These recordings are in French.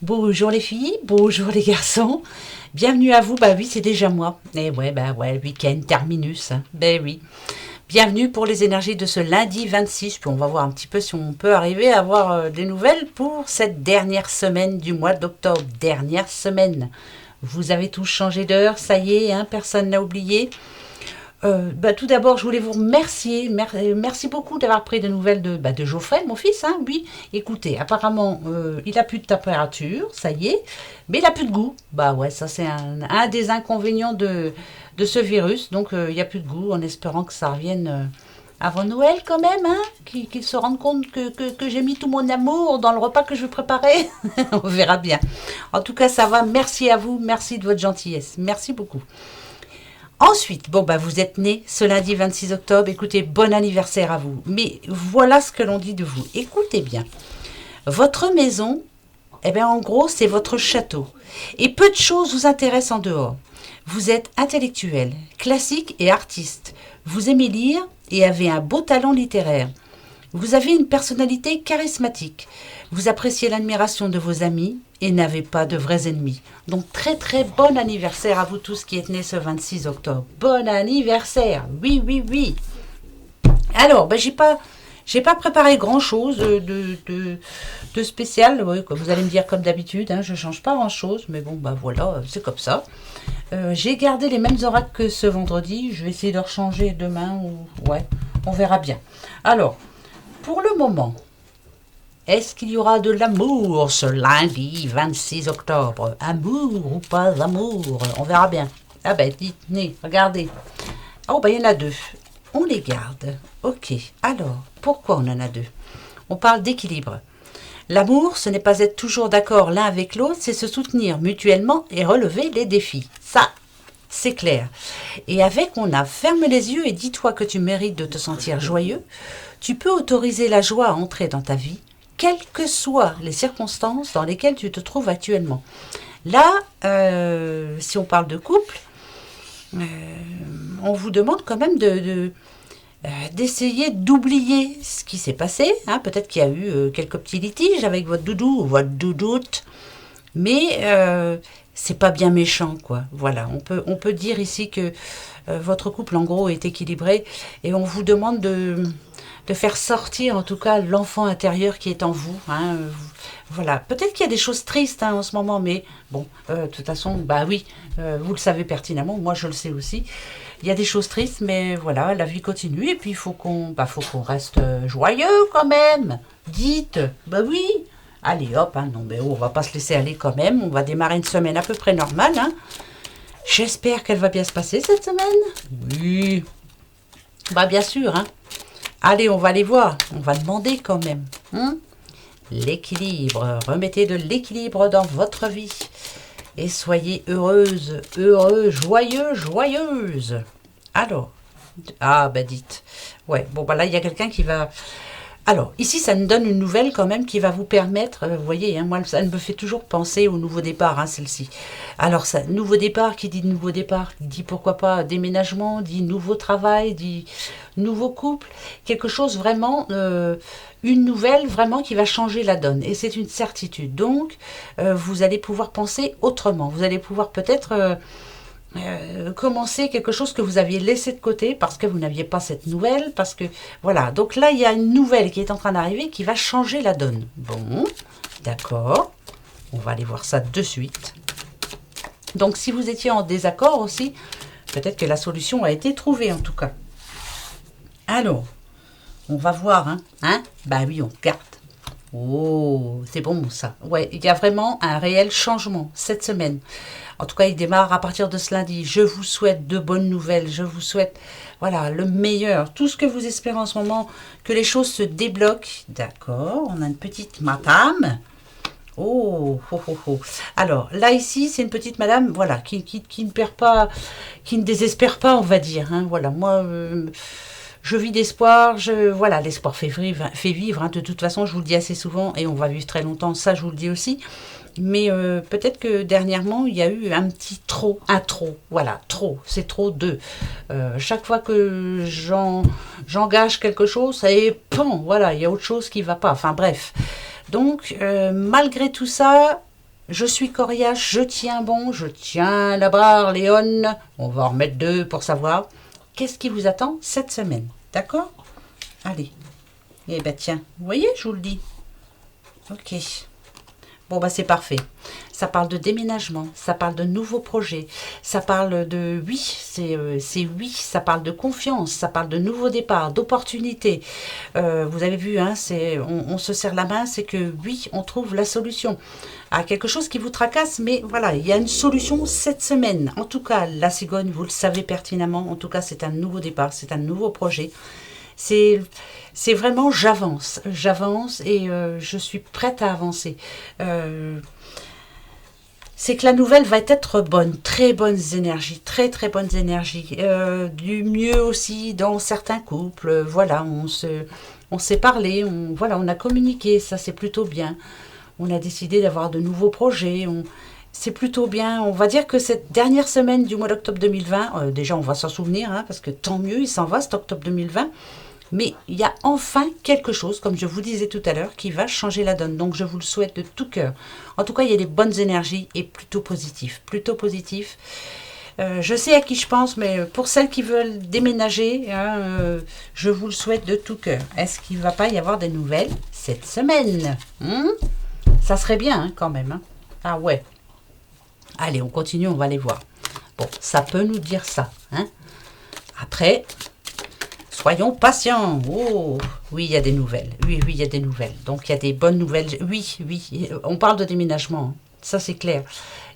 Bonjour les filles, bonjour les garçons. Bienvenue à vous. Bah oui, c'est déjà moi. Eh ouais, bah ouais, le week-end terminus, hein. Ben oui. Bienvenue pour les énergies de ce lundi 26. Puis on va voir un petit peu si on peut arriver à avoir des nouvelles pour cette dernière semaine du mois d'octobre. Dernière semaine. Vous avez tous changé d'heure, ça y est, hein, personne n'a oublié. Tout d'abord, je voulais vous remercier. Merci beaucoup d'avoir pris des nouvelles de Geoffrey, mon fils. Hein, lui, écoutez, apparemment, il a plus de température, ça y est, mais il a plus de goût. Bah ouais, ça c'est un des inconvénients de ce virus. Donc, il n'y a plus de goût, en espérant que ça revienne avant Noël quand même, hein, qu'il se rende compte que j'ai mis tout mon amour dans le repas que je vais préparer. On verra bien. En tout cas, ça va. Merci à vous. Merci de votre gentillesse. Merci beaucoup. Ensuite, vous êtes né ce lundi 26 octobre. Écoutez, bon anniversaire à vous. Mais voilà ce que l'on dit de vous. Écoutez bien. Votre maison, en gros, c'est votre château. Et peu de choses vous intéressent en dehors. Vous êtes intellectuel, classique et artiste. Vous aimez lire et avez un beau talent littéraire. Vous avez une personnalité charismatique. Vous appréciez l'admiration de vos amis et n'avez pas de vrais ennemis. Donc très très bon anniversaire à vous tous qui êtes nés ce 26 octobre. Bon anniversaire. Oui, oui, oui. Alors, j'ai pas préparé grand chose de spécial. Ouais, vous allez me dire comme d'habitude, hein, je change pas grand chose, mais bon, voilà, c'est comme ça. J'ai gardé les mêmes oracles que ce vendredi. Je vais essayer de rechanger demain ou ouais, on verra bien. Alors, pour le moment, est-ce qu'il y aura de l'amour ce lundi 26 octobre? Amour ou pas amour? On verra bien. Ah ben, dites, regardez. Oh ben, il y en a deux. On les garde. Ok. Alors, pourquoi on en a deux? On parle d'équilibre. L'amour, ce n'est pas être toujours d'accord l'un avec l'autre, c'est se soutenir mutuellement et relever les défis. Ça, c'est clair. Et avec, on a ferme les yeux et dis-toi que tu mérites de te sentir joyeux. Tu peux autoriser la joie à entrer dans ta vie, quelles que soient les circonstances dans lesquelles tu te trouves actuellement. Là, si on parle de couple, on vous demande quand même d'essayer d'oublier ce qui s'est passé. Hein. Peut-être qu'il y a eu quelques petits litiges avec votre doudou ou votre doudoute, mais c'est pas bien méchant, quoi. Voilà, on peut dire ici que votre couple, en gros, est équilibré et on vous demande de faire sortir, en tout cas, l'enfant intérieur qui est en vous. Hein. Voilà, peut-être qu'il y a des choses tristes en ce moment, mais bon, de toute façon, bah oui, vous le savez pertinemment, moi je le sais aussi. Il y a des choses tristes, mais voilà, la vie continue et puis faut qu'on reste joyeux quand même. Dites, bah oui. Allez hop, hein, non mais on va pas se laisser aller quand même. On va démarrer une semaine à peu près normale. Hein. J'espère qu'elle va bien se passer cette semaine. Oui. Bah bien sûr. Hein. Allez, on va aller voir. On va demander quand même. Hein. L'équilibre. Remettez de l'équilibre dans votre vie. Et soyez heureuse, heureux, joyeux, joyeuse. Alors, ah bah dites. Ouais, bon bah là il y a quelqu'un qui va... Alors, ici, ça nous donne une nouvelle quand même qui va vous permettre, vous voyez, hein, moi, ça me fait toujours penser au nouveau départ, hein, celle-ci. Alors, ça, nouveau départ, qui dit nouveau départ, dit pourquoi pas déménagement, dit nouveau travail, dit nouveau couple, quelque chose vraiment, une nouvelle vraiment qui va changer la donne. Et c'est une certitude. Donc, vous allez pouvoir penser autrement. Vous allez pouvoir peut-être... commencer quelque chose que vous aviez laissé de côté parce que vous n'aviez pas cette nouvelle, parce que voilà, donc là il y a une nouvelle qui est en train d'arriver qui va changer la donne. Bon, d'accord, on va aller voir ça de suite. Donc si vous étiez en désaccord aussi, peut-être que la solution a été trouvée en tout cas. Alors, on va voir, hein, bah oui, on regarde. Oh, c'est bon ça. Ouais, il y a vraiment un réel changement cette semaine. En tout cas, il démarre à partir de ce lundi. Je vous souhaite de bonnes nouvelles. Je vous souhaite, voilà, le meilleur. Tout ce que vous espérez en ce moment, que les choses se débloquent. D'accord, on a une petite madame. Oh, oh, oh, oh. Alors, là, ici, c'est une petite madame, voilà, qui ne perd pas, qui ne désespère pas, on va dire. Hein, voilà, moi... je vis d'espoir, voilà, l'espoir fait vivre hein, de toute façon, je vous le dis assez souvent, et on va vivre très longtemps, ça je vous le dis aussi, mais peut-être que dernièrement, il y a eu un petit trop, voilà, trop, c'est trop de. Chaque fois que j'engage quelque chose, ça est, pan, voilà, il y a autre chose qui ne va pas, enfin bref. Donc, malgré tout ça, Je suis coriace, je tiens bon, je tiens la barre, Léon. On va en remettre 2 pour savoir. Qu'est-ce qui vous attend cette semaine? D'accord? Allez. Eh ben tiens, vous voyez, je vous le dis. Ok. Bon, bah c'est parfait. Ça parle de déménagement, ça parle de nouveaux projets, ça parle de oui, c'est oui, ça parle de confiance, ça parle de nouveaux départs, d'opportunités. Vous avez vu, hein, on se serre la main, c'est que oui, on trouve la solution à quelque chose qui vous tracasse, mais voilà, il y a une solution cette semaine. En tout cas, la cigogne, vous le savez pertinemment, en tout cas, c'est un nouveau départ, c'est un nouveau projet. C'est vraiment j'avance et je suis prête à avancer. C'est que la nouvelle va être bonne, très bonnes énergies, très très bonnes énergies. Du mieux aussi dans certains couples. Voilà, on s'est parlé, voilà, on a communiqué, ça c'est plutôt bien. On a décidé d'avoir de nouveaux projets. C'est plutôt bien. On va dire que cette dernière semaine du mois d'octobre 2020, déjà on va s'en souvenir, hein, parce que tant mieux, il s'en va cet octobre 2020. Mais il y a enfin quelque chose, comme je vous disais tout à l'heure, qui va changer la donne. Donc je vous le souhaite de tout cœur. En tout cas, il y a des bonnes énergies et plutôt positifs. Plutôt positifs. Je sais à qui je pense, mais pour celles qui veulent déménager, hein, je vous le souhaite de tout cœur. Est-ce qu'il ne va pas y avoir des nouvelles cette semaine? Ça serait bien hein, quand même. Hein. Ah ouais. Allez, on continue, on va les voir. Bon, ça peut nous dire ça. Hein. Après... Soyons patients. Oh, oui, il y a des nouvelles. Oui, il y a des nouvelles. Donc, il y a des bonnes nouvelles. Oui, on parle de déménagement. Hein. Ça, c'est clair.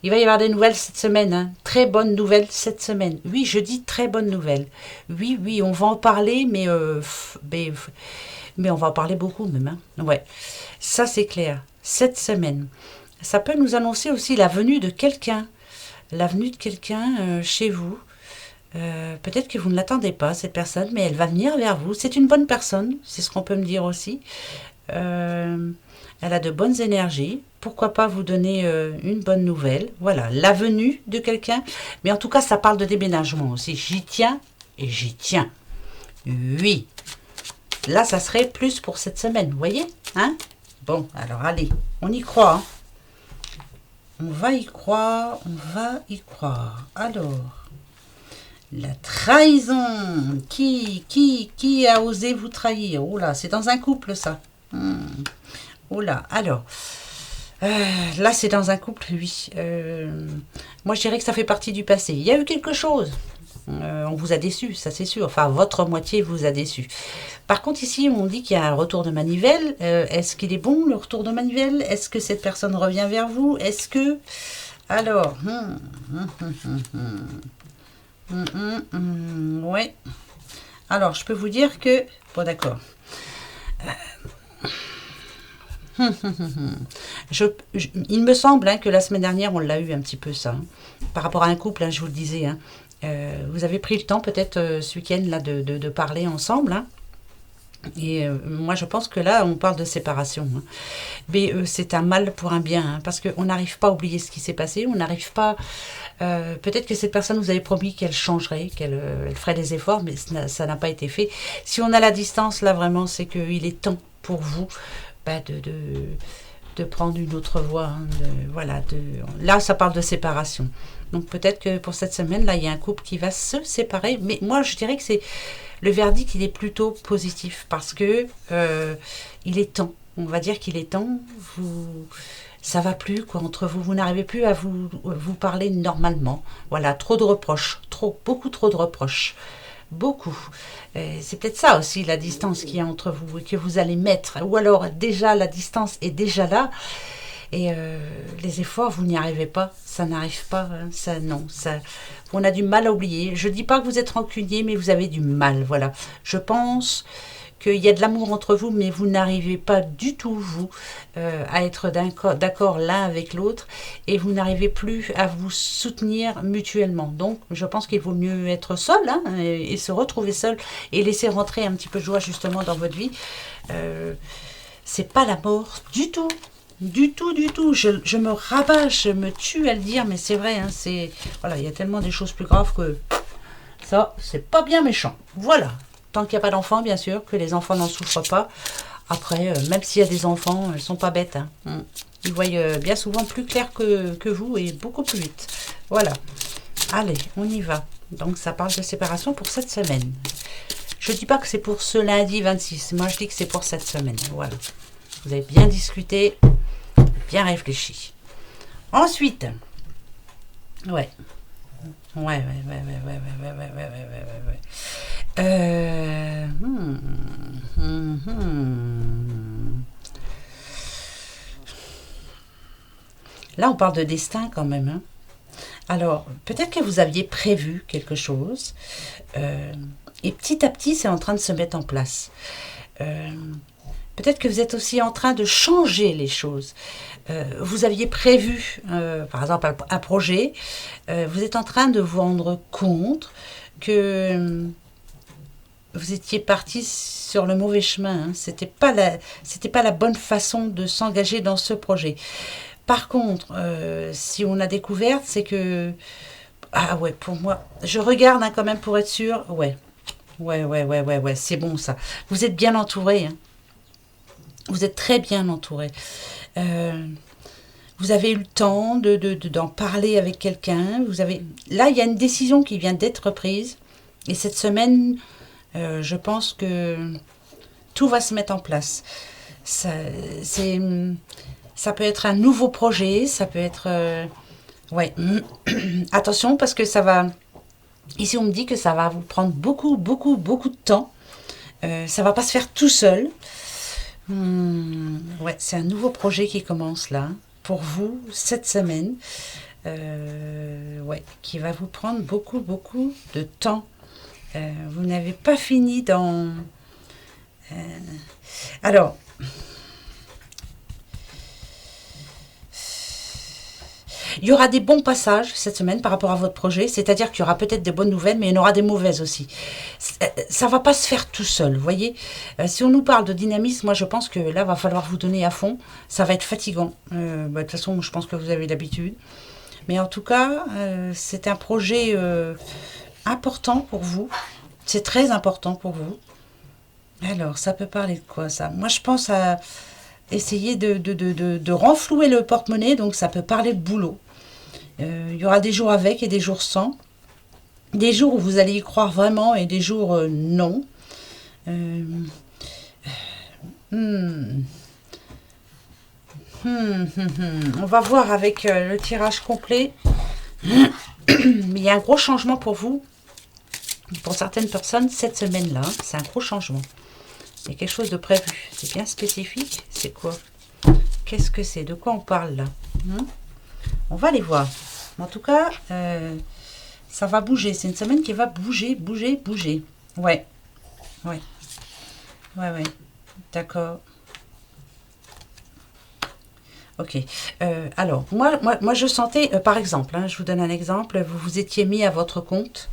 Il va y avoir des nouvelles cette semaine. Hein. Très bonnes nouvelles cette semaine. Oui, je dis très bonnes nouvelles. Oui, on va en parler, mais on va en parler beaucoup même. Hein. Ouais, ça, c'est clair. Cette semaine. Ça peut nous annoncer aussi la venue de quelqu'un. La venue de quelqu'un chez vous. Peut-être que vous ne l'attendez pas, cette personne, mais elle va venir vers vous. C'est une bonne personne, c'est ce qu'on peut me dire aussi. Elle a de bonnes énergies. Pourquoi pas vous donner une bonne nouvelle? Voilà, la venue de quelqu'un. Mais en tout cas, ça parle de déménagement aussi. J'y tiens et j'y tiens. Oui. Là, ça serait plus pour cette semaine, vous voyez hein? Bon, alors allez, on y croit. Hein. On va y croire, on va y croire. Alors... La trahison. Qui a osé vous trahir? Oh là, c'est dans un couple, ça. Oh là, alors. Là, c'est dans un couple, oui. Moi, je dirais que ça fait partie du passé. Il y a eu quelque chose. On vous a déçu, ça c'est sûr. Enfin, votre moitié vous a déçu. Par contre, ici, on dit qu'il y a un retour de manivelle. Est-ce qu'il est bon, le retour de manivelle? Est-ce que cette personne revient vers vous? Est-ce que... Alors... ouais. Alors, je peux vous dire que... Bon, d'accord. Il me semble hein, que la semaine dernière, on l'a eu un petit peu ça. Hein. Par rapport à un couple, hein, je vous le disais. Hein. Vous avez pris le temps peut-être ce week-end là de parler ensemble. Hein. Et moi, je pense que là, on parle de séparation. Hein. Mais c'est un mal pour un bien. Hein, parce qu'on n'arrive pas à oublier ce qui s'est passé. On n'arrive pas... peut-être que cette personne vous avait promis qu'elle changerait, qu'elle elle ferait des efforts, mais ça n'a pas été fait. Si on a la distance, là, vraiment, c'est qu'il est temps pour vous de prendre une autre voie. Hein, là, ça parle de séparation. Donc, peut-être que pour cette semaine, là, il y a un couple qui va se séparer. Mais moi, je dirais que c'est... Le verdict, il est plutôt positif parce que il est temps. On va dire qu'il est temps. Ça va plus quoi entre vous. Vous n'arrivez plus à vous parler normalement. Voilà, trop de reproches, beaucoup trop de reproches, beaucoup. C'est peut-être ça aussi la distance qu'il y a entre vous et que vous allez mettre. Ou alors déjà la distance est déjà là. Et les efforts, vous n'y arrivez pas, ça n'arrive pas, hein, on a du mal à oublier. Je ne dis pas que vous êtes rancunier, mais vous avez du mal, voilà. Je pense qu'il y a de l'amour entre vous, mais vous n'arrivez pas du tout, vous, à être d'accord l'un avec l'autre, et vous n'arrivez plus à vous soutenir mutuellement. Donc, je pense qu'il vaut mieux être seul, hein, et se retrouver seul, et laisser rentrer un petit peu de joie, justement, dans votre vie. C'est pas la mort du tout. Du tout. Je me rabâche, je me tue à le dire, mais c'est vrai, hein, voilà, il y a tellement des choses plus graves que ça, c'est pas bien méchant. Voilà. Tant qu'il n'y a pas d'enfants, bien sûr, que les enfants n'en souffrent pas. Après, même s'il y a des enfants, elles sont pas bêtes. Hein. Ils voient bien souvent plus clair que vous et beaucoup plus vite. Voilà. Allez, on y va. Donc, ça parle de séparation pour cette semaine. Je ne dis pas que c'est pour ce lundi 26. Moi, je dis que c'est pour cette semaine. Voilà. Vous avez bien discuté, bien réfléchi. Ensuite, ouais. Ouais. Là, on parle de destin quand même. Hein. Alors, peut-être que vous aviez prévu quelque chose. Et petit à petit, c'est en train de se mettre en place. Peut-être que vous êtes aussi en train de changer les choses. Vous aviez prévu, par exemple, un projet. Vous êtes en train de vous rendre compte que vous étiez parti sur le mauvais chemin. Hein. C'était pas la bonne façon de s'engager dans ce projet. Par contre, si on a découvert, c'est que... Ah ouais, pour moi, je regarde hein, quand même pour être sûre. Ouais, c'est bon ça. Vous êtes bien entouré. Hein. Vous êtes très bien entouré. Vous avez eu le temps d'en parler avec quelqu'un. Là, il y a une décision qui vient d'être prise. Et cette semaine, je pense que tout va se mettre en place. Ça peut être un nouveau projet. Ça peut être... ouais. Attention, parce que ça va... Ici, on me dit que ça va vous prendre beaucoup de temps. Ça va pas se faire tout seul. Ouais, c'est un nouveau projet qui commence là, pour vous, cette semaine. Ouais, qui va vous prendre beaucoup de temps. Vous n'avez pas fini dans... Alors... Il y aura des bons passages cette semaine par rapport à votre projet, c'est-à-dire qu'il y aura peut-être des bonnes nouvelles, mais il y en aura des mauvaises aussi. Ça ne va pas se faire tout seul, vous voyez. Si on nous parle de dynamisme, moi je pense que là, il va falloir vous donner à fond. Ça va être fatigant. De toute façon, je pense que vous avez l'habitude. Mais en tout cas, c'est un projet important pour vous. C'est très important pour vous. Alors, ça peut parler de quoi ça? Moi, je pense à... essayer de renflouer le porte-monnaie, donc ça peut parler de boulot. Il y aura des jours avec et des jours sans. Des jours où vous allez y croire vraiment et des jours non. On va voir avec le tirage complet. Mais il y a un gros changement pour vous. Pour certaines personnes, cette semaine-là, c'est un gros changement. Il y a quelque chose de prévu. C'est bien spécifique. C'est quoi? Qu'est-ce que c'est? De quoi on parle là? On va les voir. En tout cas, ça va bouger. C'est une semaine qui va bouger. Ouais. D'accord. Ok. Alors, moi, je sentais, par exemple, hein, je vous donne un exemple, vous vous étiez mis à votre compte.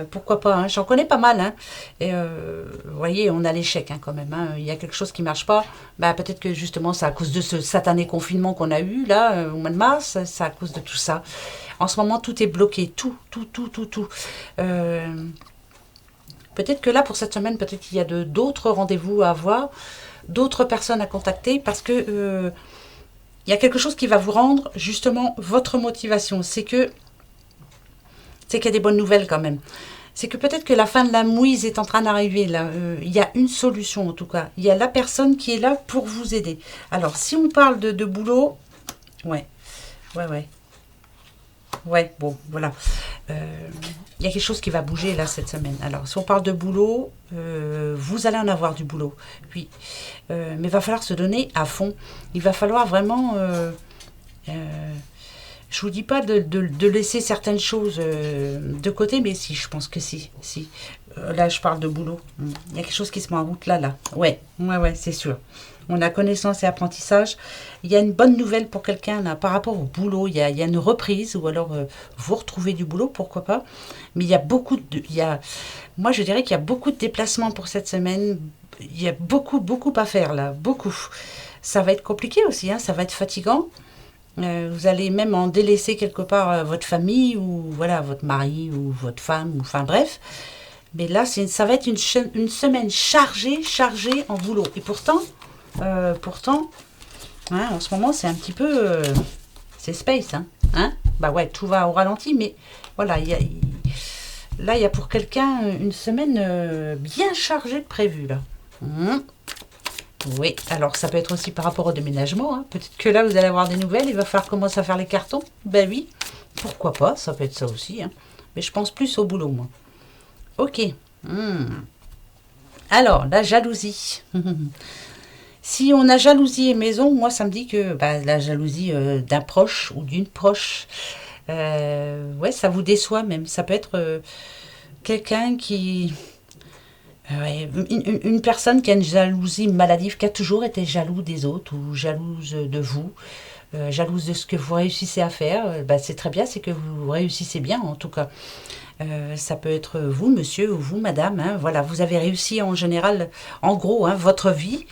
Pourquoi pas, hein, j'en connais pas mal. Hein, et vous voyez, on a l'échec hein, quand même. Hein, il y a quelque chose qui marche pas. Bah, peut-être que justement, c'est à cause de ce satané confinement qu'on a eu là, au mois de mars. C'est à cause de tout ça. En ce moment, tout est bloqué. Tout. Peut-être que là, pour cette semaine, peut-être qu'il y a d'autres rendez-vous à avoir, d'autres personnes à contacter, parce que... il y a quelque chose qui va vous rendre justement votre motivation. C'est qu'il y a des bonnes nouvelles quand même. C'est que peut-être que la fin de la mouise est en train d'arriver. Là, il y a une solution en tout cas. Il y a la personne qui est là pour vous aider. Alors, si on parle de boulot, ouais, bon, voilà. Il y a quelque chose qui va bouger là cette semaine. Alors, si on parle de boulot, vous allez en avoir du boulot. Puis, mais il va falloir se donner à fond. Il va falloir vraiment... je vous dis pas de laisser certaines choses de côté, mais si, je pense que si. Là, je parle de boulot. Il y a quelque chose qui se met en route là. Ouais, c'est sûr. On a connaissance et apprentissage. Il y a une bonne nouvelle pour quelqu'un là par rapport au boulot. Il y a une reprise ou alors vous retrouvez du boulot, pourquoi pas. Mais il y a moi, je dirais qu'il y a beaucoup de déplacements pour cette semaine. Il y a beaucoup à faire là. Beaucoup. Ça va être compliqué aussi. Hein, ça va être fatigant. Vous allez même en délaisser quelque part votre famille ou voilà votre mari ou votre femme. Enfin bref. Mais là, ça va être une semaine chargée en boulot. Et pourtant... Pourtant, hein, en ce moment, c'est un petit peu... c'est space, hein. Bah ouais, tout va au ralenti, mais voilà, là, il y a pour quelqu'un une semaine bien chargée de prévu, là. Oui, alors ça peut être aussi par rapport au déménagement, hein. Peut-être que là, vous allez avoir des nouvelles, il va falloir commencer à faire les cartons. Ben oui, pourquoi pas, ça peut être ça aussi, hein. Mais je pense plus au boulot, moi. Ok. Alors, la jalousie. Si on a jalousie et maison, moi, ça me dit que bah, la jalousie d'un proche ou d'une proche, ouais, ça vous déçoit même. Ça peut être quelqu'un qui... ouais, une personne qui a une jalousie maladive, qui a toujours été jaloux des autres ou jalouse de vous, jalouse de ce que vous réussissez à faire, bah, c'est très bien, c'est que vous réussissez bien en tout cas. Ça peut être vous, monsieur, ou vous, madame. Hein, voilà, vous avez réussi en général, en gros, hein, votre vie.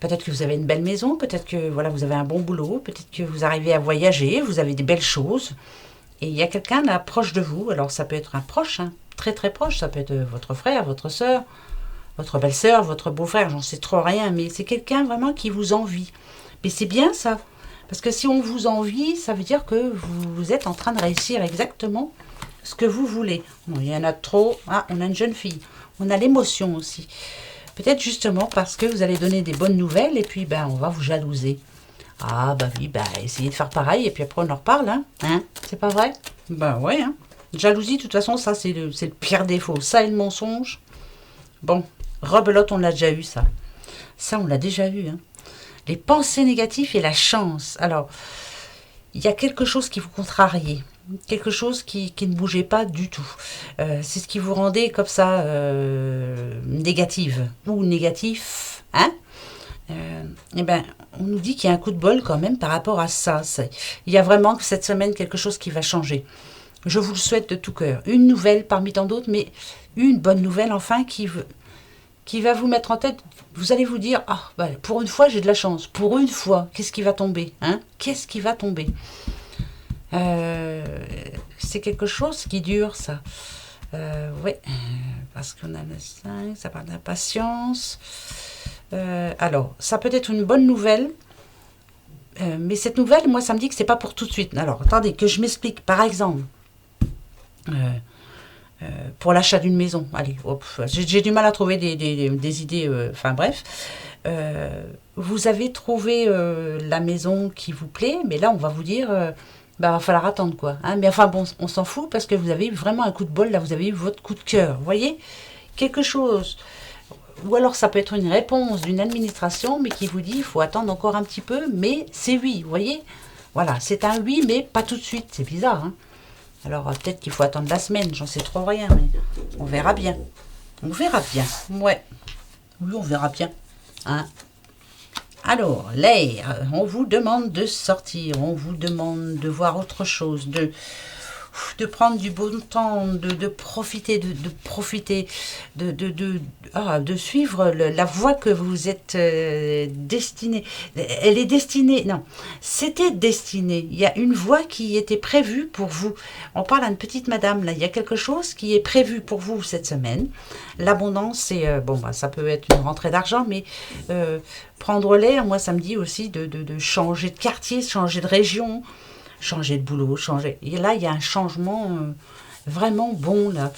Peut-être que vous avez une belle maison, peut-être que voilà, vous avez un bon boulot, peut-être que vous arrivez à voyager, vous avez des belles choses. Et il y a quelqu'un là proche de vous. Alors ça peut être un proche, hein, très très proche. Ça peut être votre frère, votre soeur, votre belle-sœur, votre beau-frère. J'en sais trop rien, mais c'est quelqu'un vraiment qui vous envie. Mais c'est bien ça. Parce que si on vous envie, ça veut dire que vous êtes en train de réussir exactement ce que vous voulez. Bon, il y en a trop. Ah, on a une jeune fille. On a l'émotion aussi. Peut-être justement parce que vous allez donner des bonnes nouvelles et puis ben, on va vous jalouser. Ah bah oui, bah essayez de faire pareil et puis après on en reparle. Hein, c'est pas vrai? Bah ouais. Hein. Jalousie, de toute façon, ça c'est le pire défaut. Ça et le mensonge. Bon, rebelote, on l'a déjà eu ça. Ça, on l'a déjà eu. Hein. Les pensées négatives et la chance. Alors, il y a quelque chose qui vous contrariait, quelque chose qui ne bougeait pas du tout. C'est ce qui vous rendait comme ça négative ou négatif. Hein eh ben, on nous dit qu'il y a un coup de bol quand même par rapport à ça. Il y a vraiment que cette semaine quelque chose qui va changer. Je vous le souhaite de tout cœur. Une nouvelle parmi tant d'autres, mais une bonne nouvelle enfin qui va vous mettre en tête. Vous allez vous dire, ah, bah, pour une fois, j'ai de la chance. Pour une fois, qu'est-ce qui va tomber, hein? Qu'est-ce qui va tomber? C'est quelque chose qui dure, ça. Oui, parce qu'on a le 5, ça parle d'impatience. Alors, ça peut être une bonne nouvelle, mais cette nouvelle, moi, ça me dit que c'est pas pour tout de suite. Alors, attendez, que je m'explique. Par exemple, pour l'achat d'une maison. Allez, hop, j'ai du mal à trouver des idées. Enfin bref, vous avez trouvé la maison qui vous plaît, mais là on va vous dire, bah va falloir attendre quoi. Hein, mais enfin bon, on s'en fout parce que vous avez eu vraiment un coup de bol. Là, vous avez eu votre coup de cœur. Vous voyez, quelque chose. Ou alors ça peut être une réponse d'une administration, mais qui vous dit il faut attendre encore un petit peu, mais c'est oui. Vous voyez, voilà, c'est un oui, mais pas tout de suite. C'est bizarre. Hein. Alors peut-être qu'il faut attendre la semaine, j'en sais trop rien, mais on verra bien. On verra bien, ouais. Oui, on verra bien. Hein. Alors, l'air, on vous demande de sortir, on vous demande de voir autre chose, de prendre du bon temps, de profiter, de profiter, de suivre la voie que vous êtes destiné. Elle est destinée, non, c'était destiné. Il y a une voie qui était prévue pour vous. On parle à une petite madame, là, il y a quelque chose qui est prévu pour vous cette semaine. L'abondance, c'est, bon, bah, ça peut être une rentrée d'argent, mais prendre l'air, moi, ça me dit aussi de changer de quartier, changer de région, changer de boulot, changer. Et là, il y a un changement vraiment bon, là.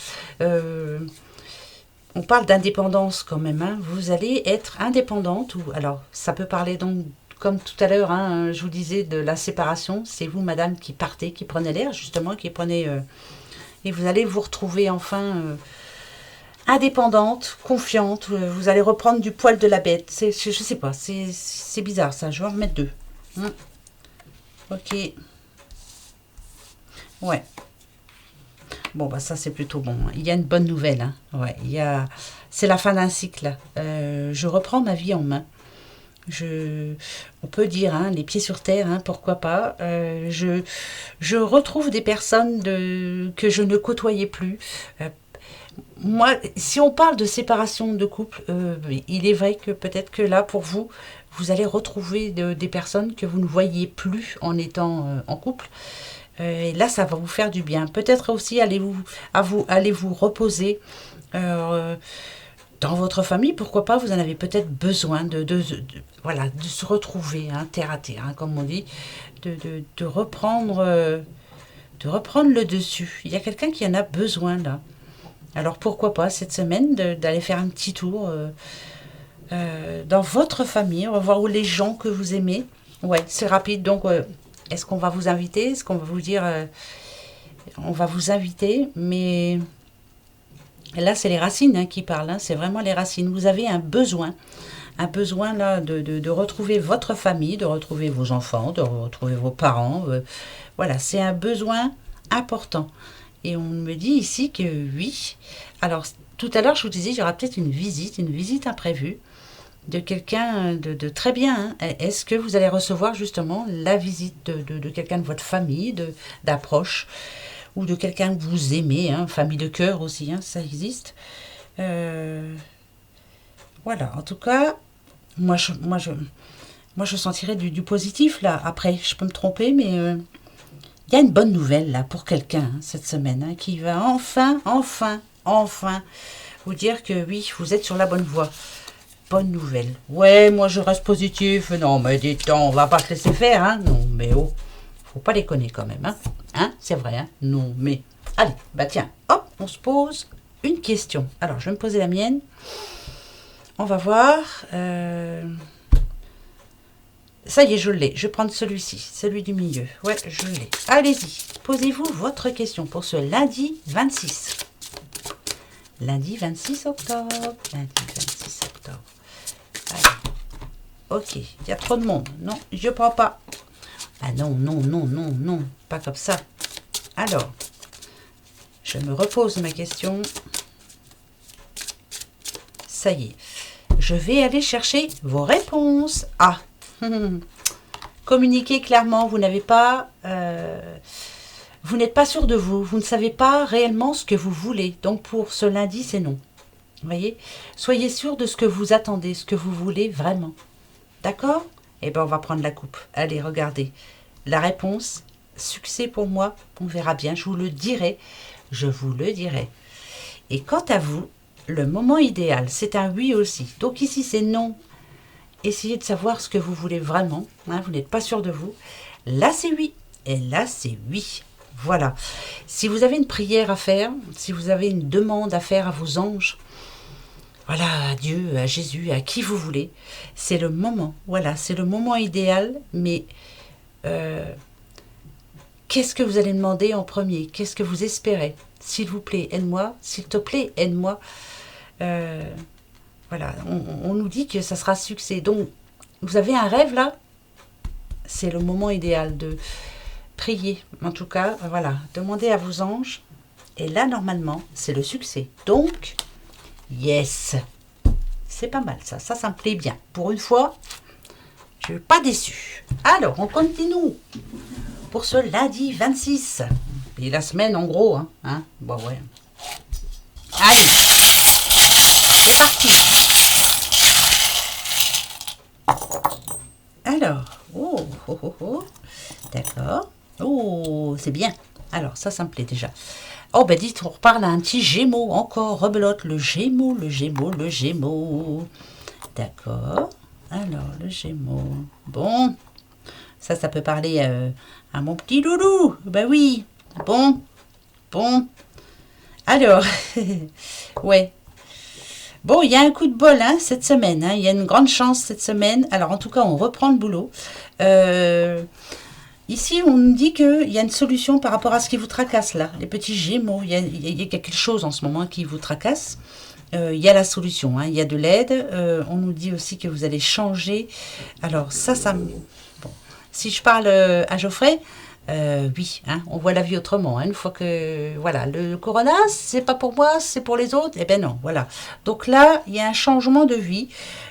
On parle d'indépendance quand même. Hein. Vous allez être indépendante. Ou, alors, ça peut parler donc, comme tout à l'heure, hein, je vous disais, de la séparation. C'est vous, madame, qui partez, qui prenez l'air, justement, qui prenez... et vous allez vous retrouver enfin indépendante, confiante. Vous allez reprendre du poil de la bête. Je sais pas, c'est bizarre, ça. Je vais en remettre deux. Ok. Ouais. Bon, bah ça, c'est plutôt bon. Il y a une bonne nouvelle. Hein. Ouais, c'est la fin d'un cycle. Je reprends ma vie en main. On peut dire, hein, les pieds sur terre, hein, pourquoi pas. Je retrouve des personnes que je ne côtoyais plus. Moi, si on parle de séparation de couple, il est vrai que peut-être que là, pour vous, vous allez retrouver des personnes que vous ne voyez plus en étant en couple. Et là, ça va vous faire du bien. Peut-être aussi allez vous reposer. dans votre famille, pourquoi pas, vous en avez peut-être besoin voilà, de se retrouver, hein, terre à terre, hein, comme on dit, de reprendre le dessus. Il y a quelqu'un qui en a besoin là. Alors pourquoi pas cette semaine d'aller faire un petit tour dans votre famille, on va voir où les gens que vous aimez. Ouais, c'est rapide, donc est-ce qu'on va vous inviter? Est-ce qu'on va vous dire on va vous inviter, mais là c'est les racines, hein, qui parlent, hein, c'est vraiment les racines. Vous avez un besoin là de retrouver votre famille, de retrouver vos enfants, de retrouver vos parents. Voilà, c'est un besoin important. Et on me dit ici que oui. Alors, tout à l'heure, je vous disais, il y aura peut-être une visite imprévue de quelqu'un de très bien, hein. Est-ce que vous allez recevoir justement la visite de quelqu'un de votre famille, d'approche, ou de quelqu'un que vous aimez, hein, famille de cœur aussi, hein, ça existe. Voilà, en tout cas, moi je sentirais du positif là. Après, je peux me tromper, mais il y a une bonne nouvelle là pour quelqu'un, hein, cette semaine, hein, qui va enfin vous dire que oui, vous êtes sur la bonne voie. Bonne nouvelle. Ouais, moi je reste positif. Non, mais dites donc, on va pas se laisser faire, hein. Non, mais oh, faut pas déconner quand même, hein. Hein, c'est vrai, hein. Non, mais allez, bah tiens, hop, on se pose une question. Alors, je vais me poser la mienne. On va voir. Ça y est, je l'ai. Je vais prendre celui-ci, celui du milieu. Ouais, je l'ai. Allez-y, posez-vous votre question pour ce lundi 26. Lundi 26 octobre. Lundi 26 octobre. Allez. Ok, il y a trop de monde. Non, je prends pas. Ah non, non. Pas comme ça. Alors, je me repose ma question. Ça y est. Je vais aller chercher vos réponses. Ah, communiquez clairement. Vous n'avez pas... vous n'êtes pas sûr de vous. Vous ne savez pas réellement ce que vous voulez. Donc, pour ce lundi, c'est non. Vous voyez? Soyez sûr de ce que vous attendez, ce que vous voulez vraiment. D'accord? Eh bien, on va prendre la coupe. Allez, regardez. La réponse, succès pour moi, on verra bien. Je vous le dirai. Je vous le dirai. Et quant à vous, le moment idéal, c'est un oui aussi. Donc ici, c'est non. Essayez de savoir ce que vous voulez vraiment. Hein, vous n'êtes pas sûr de vous. Là, c'est oui. Et là, c'est oui. Voilà. Si vous avez une prière à faire, si vous avez une demande à faire à vos anges, voilà, à Dieu, à Jésus, à qui vous voulez, c'est le moment. Voilà, c'est le moment idéal. Mais qu'est-ce que vous allez demander en premier? Qu'est-ce que vous espérez? S'il vous plaît, aide-moi. S'il te plaît, aide-moi. Voilà, on nous dit que ça sera succès. Donc, vous avez un rêve là? C'est le moment idéal de prier. En tout cas, voilà, demandez à vos anges. Et là, normalement, c'est le succès. Donc, yes. C'est pas mal ça. Ça me plaît bien. Pour une fois, je ne suis pas déçue. Alors, on continue pour ce lundi 26. Et la semaine, en gros. Hein. Bon, ouais. Allez. C'est parti. Alors, d'accord. Oh, c'est bien. Alors, ça me plaît déjà. Oh, ben dites, on reparle à un petit Gémeaux. Encore, rebelote, le Gémeaux. D'accord. Alors, le Gémeaux. Bon. Ça peut parler à mon petit loulou. Ben oui. Bon. Alors, ouais. Bon, il y a un coup de bol, hein, cette semaine. Hein. Il y a une grande chance cette semaine. Alors, en tout cas, on reprend le boulot. Ici, on nous dit qu'il y a une solution par rapport à ce qui vous tracasse, là. Les petits Gémeaux. Il y a quelque chose en ce moment qui vous tracasse. Il y a la solution. Hein. Il y a de l'aide. On nous dit aussi que vous allez changer. Alors, ça me... Bon. Si je parle à Geoffrey... oui, hein, on voit la vie autrement. Hein, une fois que voilà, le corona, c'est pas pour moi, c'est pour les autres. Eh ben non, voilà. Donc là, il y a un changement de vie.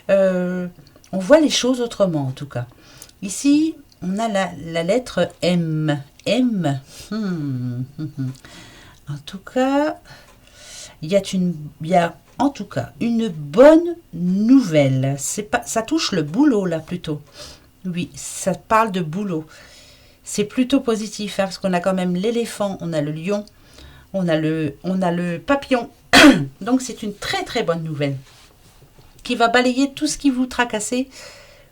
On voit les choses autrement, en tout cas. Ici, on a la lettre M. M. En tout cas, il y a en tout cas une bonne nouvelle. Ça touche le boulot là plutôt. Oui, ça parle de boulot. C'est plutôt positif, hein, parce qu'on a quand même l'éléphant, on a le lion, on a le papillon. Donc c'est une très très bonne nouvelle. qui va balayer tout ce qui vous tracassait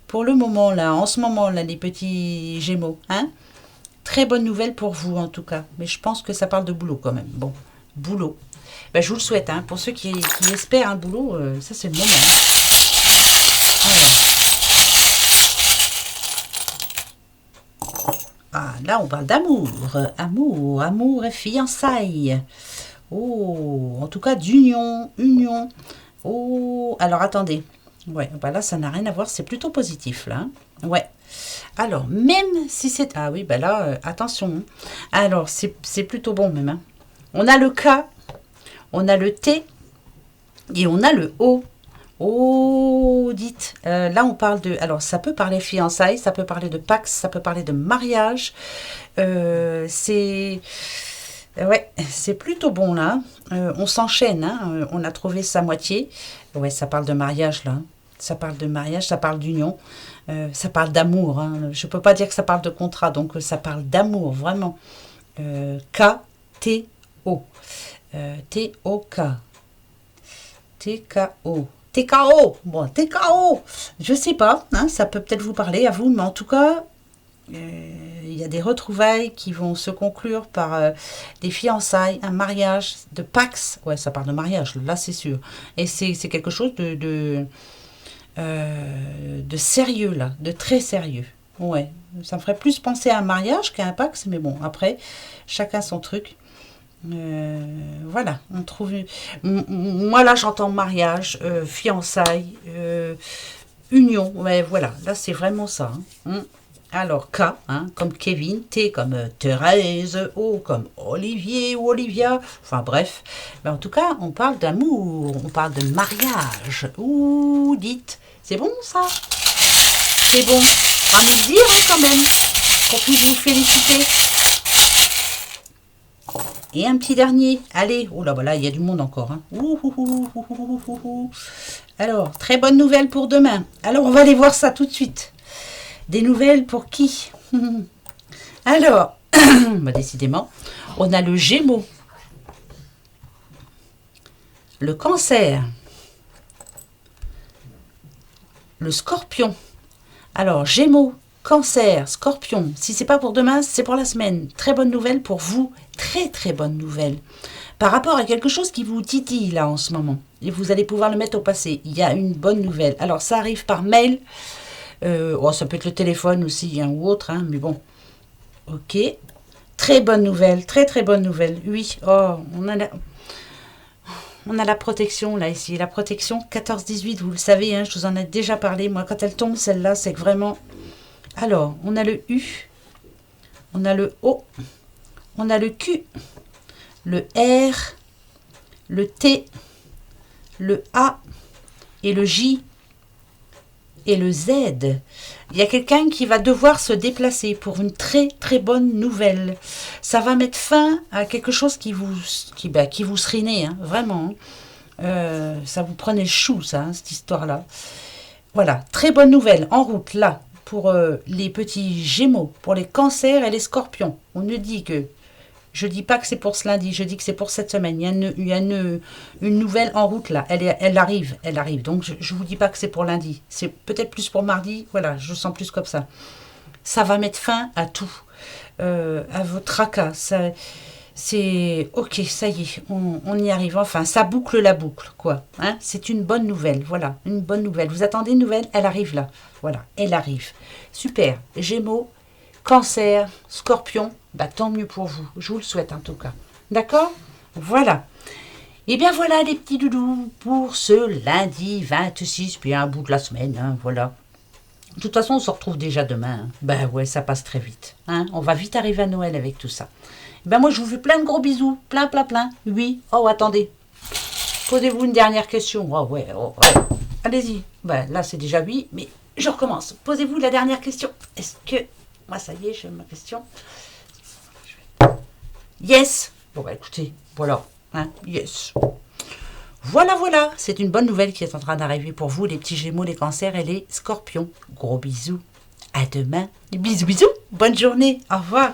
pour le moment, là, en ce moment, là, les petits Gémeaux. Hein? Très bonne nouvelle pour vous, en tout cas. Mais je pense que ça parle de boulot, quand même. Bon, boulot. Ben, je vous le souhaite, hein, pour ceux qui espèrent un boulot, ça, c'est le moment. Ah, là, on parle d'amour. Amour et fiançailles. Oh, en tout cas, d'union, union. Oh, alors attendez. Ouais, bah là, ça n'a rien à voir, c'est plutôt positif, là. Ouais. Alors, même si c'est... Ah oui, bah là, attention. Alors, c'est plutôt bon, même. Hein. On a le K, on a le T, et on a le O. Oh, dites, là on parle de... Alors ça peut parler fiançailles, ça peut parler de Pax, ça peut parler de mariage. C'est... Ouais, c'est plutôt bon là. On s'enchaîne, hein, on a trouvé sa moitié. Ouais, ça parle de mariage là. Ça parle de mariage, ça parle d'union, ça parle d'amour. Hein. Je ne peux pas dire que ça parle de contrat, donc ça parle d'amour, vraiment. K-T-O. T-O-K. T-K-O. TKO, bon, TKO, je sais pas, hein, ça peut peut-être vous parler à vous, mais en tout cas, il y a des retrouvailles qui vont se conclure par des fiançailles, un mariage, de Pax, ouais, ça parle de mariage, là c'est sûr, et c'est quelque chose de sérieux là, de très sérieux, ouais, ça me ferait plus penser à un mariage qu'à un Pax, mais bon, après, chacun son truc. Voilà, on trouve. Moi là, j'entends mariage, fiançailles, union. Ouais, voilà, là c'est vraiment ça. Hein. Alors K, hein, comme Kevin, T comme Thérèse, O comme Olivier ou Olivia. Enfin bref, mais en tout cas, on parle d'amour, on parle de mariage. Ouh, dites, c'est bon ça? C'est bon. À me le dire hein, quand même, pour puisse vous féliciter. Et un petit dernier. Allez. Oh là, voilà, il y a du monde encore. Hein. Alors, très bonne nouvelle pour demain. Alors, on va aller voir ça tout de suite. Des nouvelles pour qui? Alors, bah, décidément, on a le Gémeaux, le Cancer, le Scorpion. Alors, Gémeaux, Cancer, Scorpion, si c'est pas pour demain, c'est pour la semaine. Très bonne nouvelle pour vous, très très bonne nouvelle. Par rapport à quelque chose qui vous titille là en ce moment, et vous allez pouvoir le mettre au passé, il y a une bonne nouvelle. Alors ça arrive par mail, oh, ça peut être le téléphone aussi hein, ou autre, hein, mais bon. Ok, très bonne nouvelle, très très bonne nouvelle. Oui, oh, on a la protection là ici, la protection 14-18, vous le savez, hein, je vous en ai déjà parlé. Moi quand elle tombe celle-là, c'est que vraiment... Alors, on a le U, on a le O, on a le Q, le R, le T, le A et le J et le Z. Il y a quelqu'un qui va devoir se déplacer pour une très très bonne nouvelle. Ça va mettre fin à quelque chose qui vous serinait, hein, vraiment. Ça vous prenait le chou, ça, hein, cette histoire-là. Voilà, très bonne nouvelle, en route, là. Pour les petits Gémeaux, pour les Cancers et les Scorpions. On ne dit que... Je ne dis pas que c'est pour ce lundi, je dis que c'est pour cette semaine. Il y a une nouvelle en route là. Elle arrive. Donc je ne vous dis pas que c'est pour lundi. C'est peut-être plus pour mardi. Voilà, je sens plus comme ça. Ça va mettre fin à tout. À vos tracas. C'est... Ok, ça y est, on y arrive. Enfin, ça boucle la boucle, quoi. Hein, c'est une bonne nouvelle, voilà. Une bonne nouvelle. Vous attendez une nouvelle? Elle arrive là. Voilà, elle arrive. Super. Gémeaux, Cancer, Scorpion, bah tant mieux pour vous. Je vous le souhaite en tout cas. D'accord? Voilà. Et bien voilà les petits doudous pour ce lundi 26, puis un bout de la semaine, hein, voilà. De toute façon, on se retrouve déjà demain. Hein. Ben ouais, ça passe très vite. Hein. On va vite arriver à Noël avec tout ça. Ben moi, je vous fais plein de gros bisous. Plein. Oui. Oh, attendez. Posez-vous une dernière question. Oh, ouais. Allez-y. Ben là, c'est déjà oui, mais je recommence. Posez-vous la dernière question. Est-ce que... Moi, ça y est, j'ai ma question. Yes. Bon, bah écoutez, voilà. Hein. Yes. Voilà. C'est une bonne nouvelle qui est en train d'arriver pour vous, les petits Gémeaux, les Cancers et les Scorpions. Gros bisous. À demain. Bisous. Bonne journée. Au revoir.